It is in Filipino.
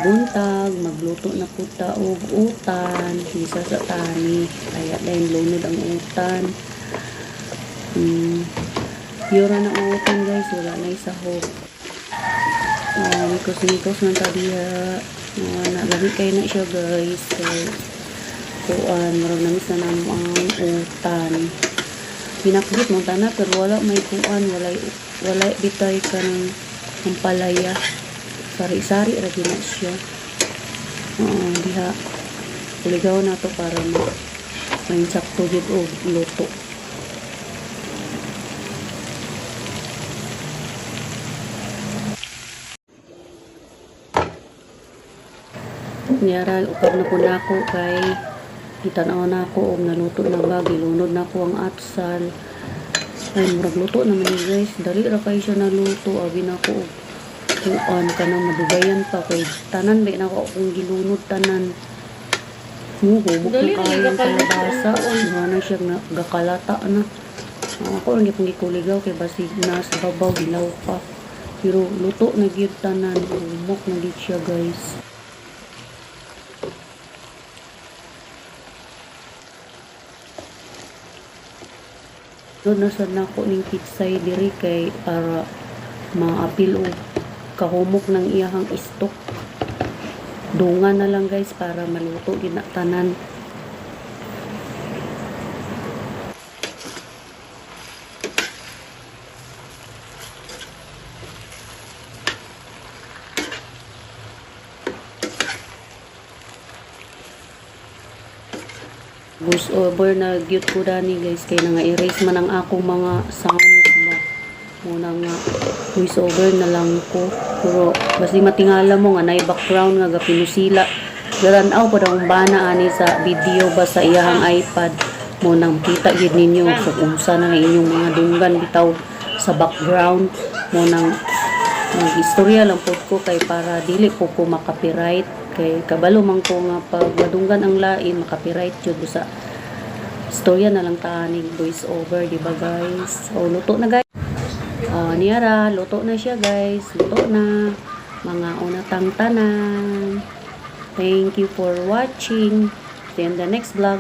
buntag magluto na puta og utan bisa sa tani kaya dahil lunod ang utan. Yura na ang utan guys, wala na isahog. Mikos-mikos man tadiya. Nalami kayo na siya guys. Kaya kuan marag namis na namang utan. Pinakbit mo tana pero wala may kuan, wala bitay ka ng palaya. Sari-sari ra gina siya. Diha ligaw na to para may sakto gid og luto. Niyara ukab na po nako kay itanaw na ako og naluto na ba, gilunod na ko ang atsal. Ay murag luto naman ni guys, dali ra kay siya naluto, abi na ko kuan kanang madugayan pa kay tanan ba na ko kung gilunod tanan. Hubog na kayo ang kalabasa, na siya gakalata na. Ako lang yung gikuligaw kay basig na sa babaw gilaw pa. Pero luto na gyud tanan, humok na gyud siya guys. Doon nasad na ako ng pitsay diri kay para maapil o kahumok ng iyahang istok. Dungan na lang guys para maluto ginatanan. Voice over na gyud ko dani guys kay nga erase man ang akong mga sounds ba. Muna nga voice over na lang ko. Pero basi matingala mo nga nay background nga gapinusila. Garanaw pa daw bana ani sa video ba sa iyahang iPad. Mo nang kita gid ninyo kung unsa na inyong mga dunggan bitaw sa background. Mo nang istorya lang po ko kay para dili po ko makapiright kay kabalo man ko nga pag madunggan ang lain makapiright jud sa istorya na lang tanig voice over, di ba guys? Luto na guys. Niyara, luto na siya guys. Luto na. Mga unatang tanan. Thank you for watching. See you in the next vlog.